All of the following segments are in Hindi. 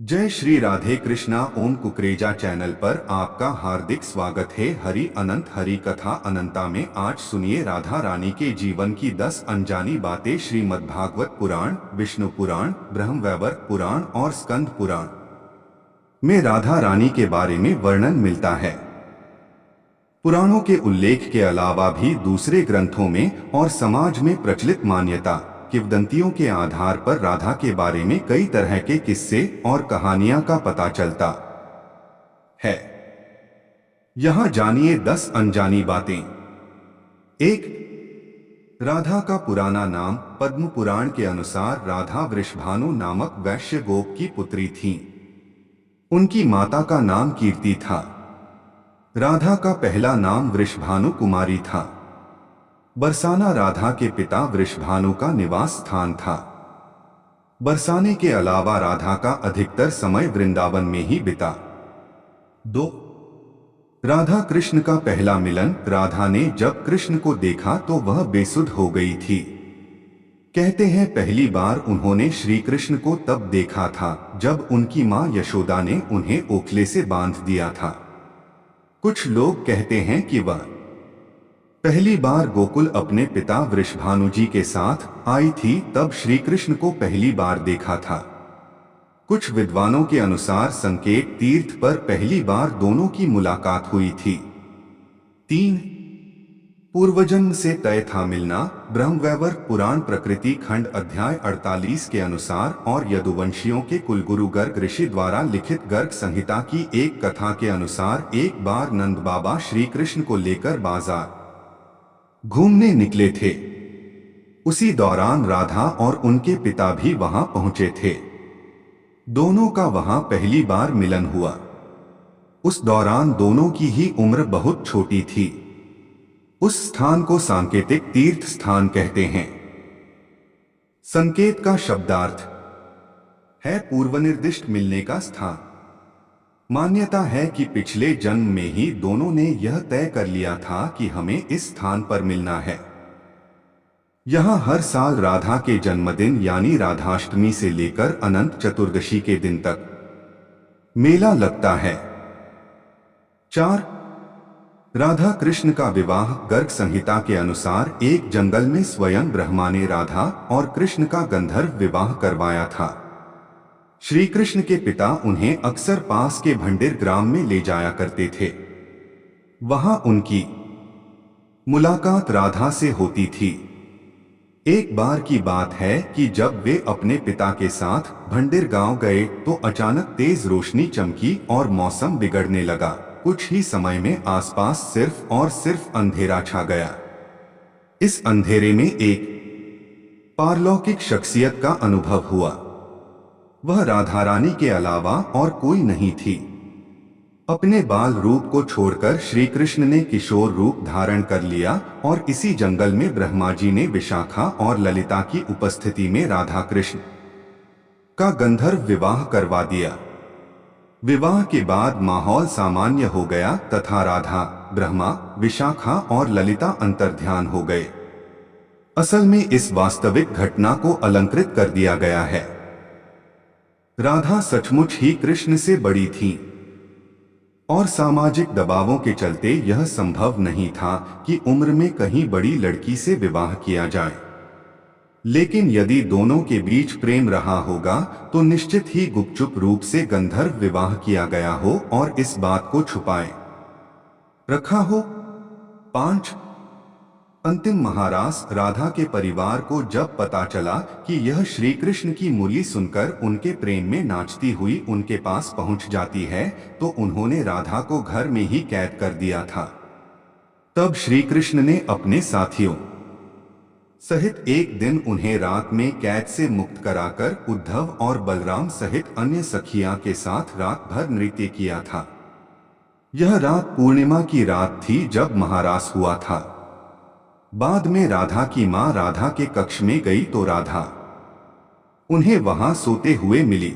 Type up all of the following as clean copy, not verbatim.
जय श्री राधे कृष्णा। ओम कुकरेजा चैनल पर आपका हार्दिक स्वागत है। हरि अनंत हरि कथा अनंता में आज सुनिए राधा रानी के जीवन की 10 अनजानी बातें। श्रीमद् भागवत पुराण, विष्णु पुराण, ब्रह्मवैवर्त पुराण और स्कंद पुराण में राधा रानी के बारे में वर्णन मिलता है। पुराणों के उल्लेख के अलावा भी दूसरे ग्रंथों में और समाज में प्रचलित मान्यता किंवदंतियों के आधार पर राधा के बारे में कई तरह के किस्से और कहानियां का पता चलता है। यहां जानिए 10 अनजानी बातें। 1. राधा का पुराना नाम। पद्म पुराण के अनुसार राधा वृषभानु नामक वैश्य गोप की पुत्री थीं। उनकी माता का नाम कीर्ति था। राधा का पहला नाम वृषभानु कुमारी था। बरसाना राधा के पिता वृषभानु का निवास स्थान था। बरसाने के अलावा राधा का अधिकतर समय वृंदावन में ही बिता। 2. राधा कृष्ण का पहला मिलन। राधा ने जब कृष्ण को देखा तो वह बेसुध हो गई थी। कहते हैं पहली बार उन्होंने श्री कृष्ण को तब देखा था जब उनकी मां यशोदा ने उन्हें ओखले से बांध दिया था। कुछ लोग कहते हैं कि वह पहली बार गोकुल अपने पिता वृषभानु जी के साथ आई थी, तब श्री कृष्ण को पहली बार देखा था। कुछ विद्वानों के अनुसार संकेत तीर्थ पर पहली बार दोनों की मुलाकात हुई थी। 3. पूर्वजन्म से तय था मिलना। ब्रह्मवैवर्त पुराण प्रकृति खंड अध्याय 48 के अनुसार और यदुवंशियों के कुलगुरु गर्ग ऋषि द्वारा लिखित गर्ग संहिता की एक कथा के अनुसार एक बार नंद बाबा श्री कृष्ण को लेकर बाजार घूमने निकले थे। उसी दौरान राधा और उनके पिता भी वहां पहुंचे थे। दोनों का वहां पहली बार मिलन हुआ। उस दौरान दोनों की ही उम्र बहुत छोटी थी। उस स्थान को सांकेतिक तीर्थ स्थान कहते हैं। संकेत का शब्दार्थ है पूर्वनिर्दिष्ट मिलने का स्थान। मान्यता है कि पिछले जन्म में ही दोनों ने यह तय कर लिया था कि हमें इस स्थान पर मिलना है। यहां हर साल राधा के जन्मदिन यानी राधाष्टमी से लेकर अनंत चतुर्दशी के दिन तक मेला लगता है। 4. राधा कृष्ण का विवाह। गर्ग संहिता के अनुसार एक जंगल में स्वयं ब्रह्मा ने राधा और कृष्ण का गंधर्व विवाह करवाया था। श्री कृष्ण के पिता उन्हें अक्सर पास के भंडिर ग्राम में ले जाया करते थे। वहां उनकी मुलाकात राधा से होती थी। एक बार की बात है कि जब वे अपने पिता के साथ भंडिर गांव गए तो अचानक तेज रोशनी चमकी और मौसम बिगड़ने लगा। कुछ ही समय में आसपास सिर्फ और सिर्फ अंधेरा छा गया। इस अंधेरे में एक पारलौकिक शख्सियत का अनुभव हुआ। वह राधा रानी के अलावा और कोई नहीं थी। अपने बाल रूप को छोड़कर श्री कृष्ण ने किशोर रूप धारण कर लिया और इसी जंगल में ब्रह्मा जी ने विशाखा और ललिता की उपस्थिति में राधा कृष्ण का गंधर्व विवाह करवा दिया। विवाह के बाद माहौल सामान्य हो गया तथा राधा, ब्रह्मा, विशाखा और ललिता अंतर्ध्यान हो गए। असल में इस वास्तविक घटना को अलंकृत कर दिया गया है। राधा सचमुच ही कृष्ण से बड़ी थी और सामाजिक दबावों के चलते यह संभव नहीं था कि उम्र में कहीं बड़ी लड़की से विवाह किया जाए। लेकिन यदि दोनों के बीच प्रेम रहा होगा तो निश्चित ही गुपचुप रूप से गंधर्व विवाह किया गया हो और इस बात को छुपाए रखा हो। 5. अंतिम महारास। राधा के परिवार को जब पता चला कि यह श्री कृष्ण की मुरली सुनकर उनके प्रेम में नाचती हुई उनके पास पहुंच जाती है तो उन्होंने राधा को घर में ही कैद कर दिया था। तब श्री कृष्ण ने अपने साथियों सहित एक दिन उन्हें रात में कैद से मुक्त कराकर उद्धव और बलराम सहित अन्य सखियां के साथ रात भर नृत्य किया था। यह रात पूर्णिमा की रात थी जब महारास हुआ था। बाद में राधा की मां राधा के कक्ष में गई तो राधा उन्हें वहां सोते हुए मिली।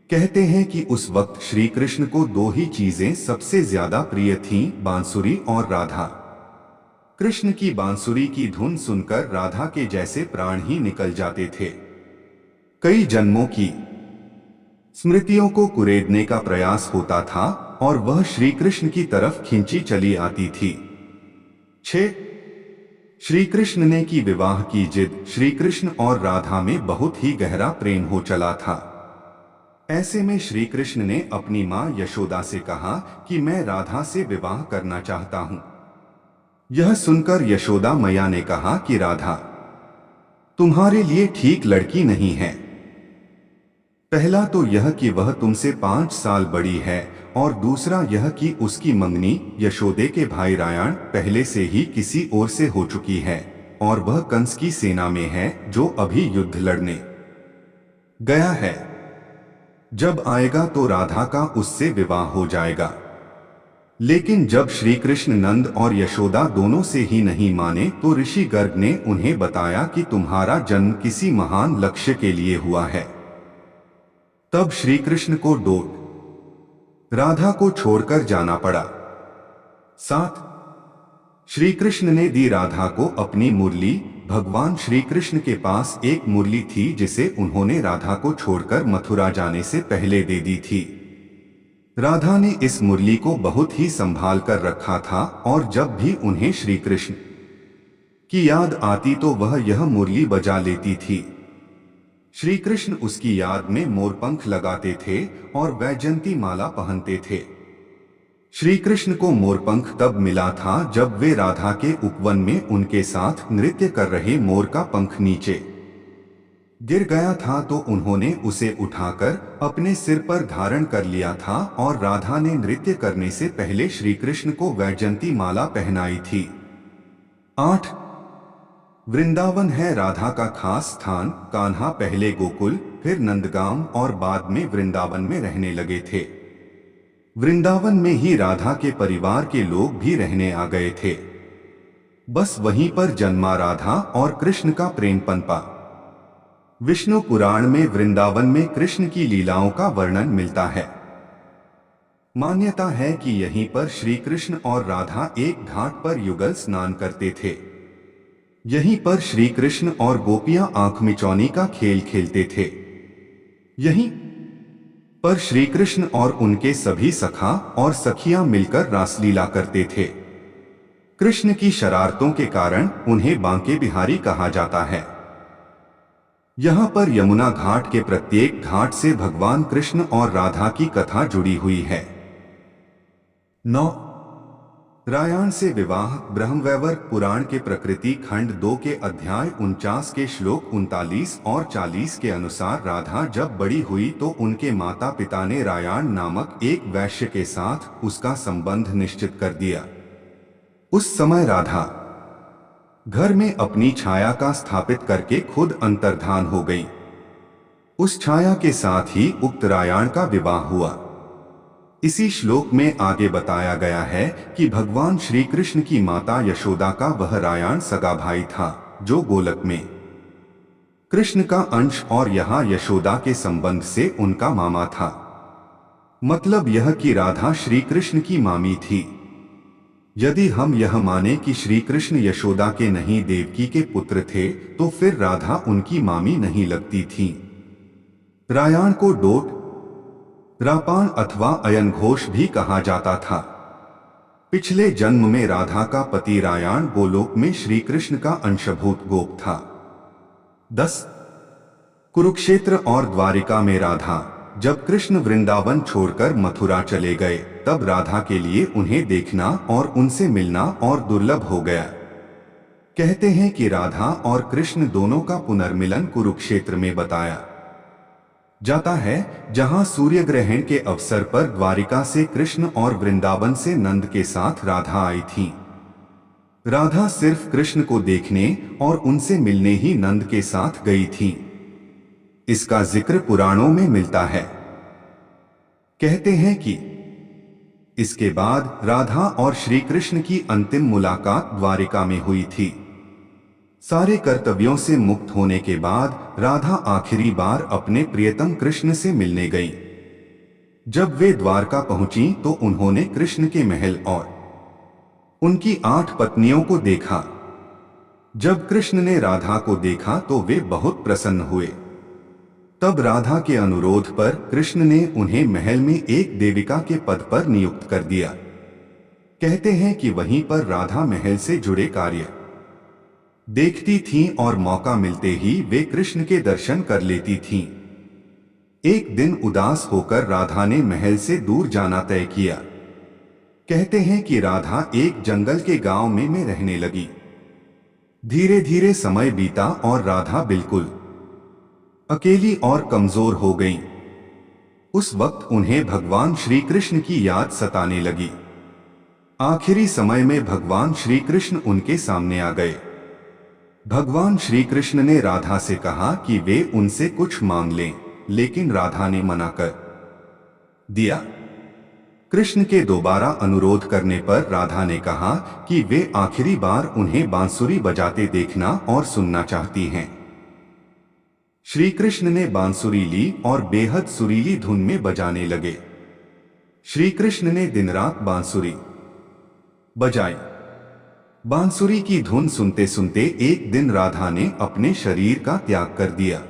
कहते हैं कि उस वक्त श्री कृष्ण को दो ही चीजें सबसे ज्यादा प्रिय थीं, बांसुरी और राधा। कृष्ण की बांसुरी की धुन सुनकर राधा के जैसे प्राण ही निकल जाते थे। कई जन्मों की स्मृतियों को कुरेदने का प्रयास होता था और वह श्री कृष्ण की तरफ खींची चली आती थी। 6 श्री कृष्ण ने की विवाह की जिद। श्री कृष्ण और राधा में बहुत ही गहरा प्रेम हो चला था। ऐसे में श्री कृष्ण ने अपनी मां यशोदा से कहा कि मैं राधा से विवाह करना चाहता हूं। यह सुनकर यशोदा मैया ने कहा कि राधा तुम्हारे लिए ठीक लड़की नहीं है। पहला तो यह कि वह तुमसे 5 साल बड़ी है और दूसरा यह कि उसकी मंगनी यशोदे के भाई रायण पहले से ही किसी और से हो चुकी है और वह कंस की सेना में है जो अभी युद्ध लड़ने गया है। जब आएगा तो राधा का उससे विवाह हो जाएगा। लेकिन जब श्री कृष्ण नंद और यशोदा दोनों से ही नहीं माने तो ऋषि गर्ग ने उन्हें बताया कि तुम्हारा जन्म किसी महान लक्ष्य के लिए हुआ है। तब श्री कृष्ण को डोट राधा को छोड़कर जाना पड़ा। 7 श्री कृष्ण ने दी राधा को अपनी मुरली। भगवान श्री कृष्ण के पास एक मुरली थी जिसे उन्होंने राधा को छोड़कर मथुरा जाने से पहले दे दी थी। राधा ने इस मुरली को बहुत ही संभाल कर रखा था और जब भी उन्हें श्री कृष्ण की याद आती तो वह यह मुरली बजा लेती थी। श्री कृष्ण उसकी याद में मोरपंख लगाते थे और वैजयंती माला पहनते थे। श्री कृष्ण को मोरपंख तब मिला था जब वे राधा के उपवन में उनके साथ नृत्य कर रहे मोर का पंख नीचे गिर गया था तो उन्होंने उसे उठाकर अपने सिर पर धारण कर लिया था और राधा ने नृत्य करने से पहले श्री कृष्ण को वैजयंती माला पहनाई थी। 8 वृंदावन है राधा का खास स्थान। कान्हा पहले गोकुल फिर नंदगांव और बाद में वृंदावन में रहने लगे थे। वृंदावन में ही राधा के परिवार के लोग भी रहने आ गए थे। बस वहीं पर जन्मा राधा और कृष्ण का प्रेम पनपा। विष्णु पुराण में वृंदावन में कृष्ण की लीलाओं का वर्णन मिलता है। मान्यता है कि यहीं पर श्री कृष्ण और राधा एक घाट पर युगल स्नान करते थे। यहीं पर श्री कृष्ण और गोपियां आंख मिचौनी का खेल खेलते थे। यहीं पर श्री कृष्ण और उनके सभी सखा और सखियां मिलकर रासलीला करते थे। कृष्ण की शरारतों के कारण उन्हें बांके बिहारी कहा जाता है। यहाँ पर यमुना घाट के प्रत्येक घाट से भगवान कृष्ण और राधा की कथा जुड़ी हुई है। 9 रायण से विवाह। ब्रह्मवैवर्त पुराण के प्रकृति खंड 2 के अध्याय 49 के श्लोक 39 और 40 के अनुसार राधा जब बड़ी हुई तो उनके माता पिता ने रायण नामक एक वैश्य के साथ उसका संबंध निश्चित कर दिया। उस समय राधा घर में अपनी छाया का स्थापित करके खुद अंतर्धान हो गई। उस छाया के साथ ही उक्त रायण का विवाह हुआ। इसी श्लोक में आगे बताया गया है कि भगवान श्री कृष्ण की माता यशोदा का वह रायण सगा भाई था जो गोलक में कृष्ण का अंश और यहाँ यशोदा के संबंध से उनका मामा था। मतलब यह कि राधा श्री कृष्ण की मामी थी। यदि हम यह माने कि श्री कृष्ण यशोदा के नहीं देवकी के पुत्र थे तो फिर राधा उनकी मामी नहीं लगती थी। रायण को डोट रापान अथवा अयन घोष भी कहा जाता था। पिछले जन्म में राधा का पति रायण गोलोक में श्री कृष्ण का अंशभूत गोप था। 10 कुरुक्षेत्र और द्वारिका में राधा जब कृष्ण वृंदावन छोड़कर मथुरा चले गए तब राधा के लिए उन्हें देखना और उनसे मिलना और दुर्लभ हो गया। कहते हैं कि राधा और कृष्ण दोनों का पुनर्मिलन कुरुक्षेत्र में बताया जाता है, जहां सूर्य ग्रहण के अवसर पर द्वारिका से कृष्ण और वृंदावन से नंद के साथ राधा आई थी। राधा सिर्फ कृष्ण को देखने और उनसे मिलने ही नंद के साथ गई थी। इसका जिक्र पुराणों में मिलता है। कहते हैं कि इसके बाद राधा और श्री कृष्ण की अंतिम मुलाकात द्वारिका में हुई थी। सारे कर्तव्यों से मुक्त होने के बाद राधा आखिरी बार अपने प्रियतम कृष्ण से मिलने गई। जब वे द्वारका पहुंची तो उन्होंने कृष्ण के महल और उनकी 8 पत्नियों को देखा। जब कृष्ण ने राधा को देखा तो वे बहुत प्रसन्न हुए। तब राधा के अनुरोध पर कृष्ण ने उन्हें महल में एक देविका के पद पर नियुक्त कर दिया। कहते हैं कि वहीं पर राधा महल से जुड़े कार्य देखती थीं और मौका मिलते ही वे कृष्ण के दर्शन कर लेती थीं। एक दिन उदास होकर राधा ने महल से दूर जाना तय किया। कहते हैं कि राधा एक जंगल के गांव में रहने लगी। धीरे धीरे समय बीता और राधा बिल्कुल अकेली और कमजोर हो गईं। उस वक्त उन्हें भगवान श्री कृष्ण की याद सताने लगी। आखिरी समय में भगवान श्री कृष्ण उनके सामने आ गए। भगवान श्री कृष्ण ने राधा से कहा कि वे उनसे कुछ मांग लें, लेकिन राधा ने मना कर दिया। कृष्ण के दोबारा अनुरोध करने पर राधा ने कहा कि वे आखिरी बार उन्हें बांसुरी बजाते देखना और सुनना चाहती हैं। श्री कृष्ण ने बांसुरी ली और बेहद सुरीली धुन में बजाने लगे। श्री कृष्ण ने दिन रात बांसुरी बजाई। बांसुरी की धुन सुनते सुनते एक दिन राधा ने अपने शरीर का त्याग कर दिया।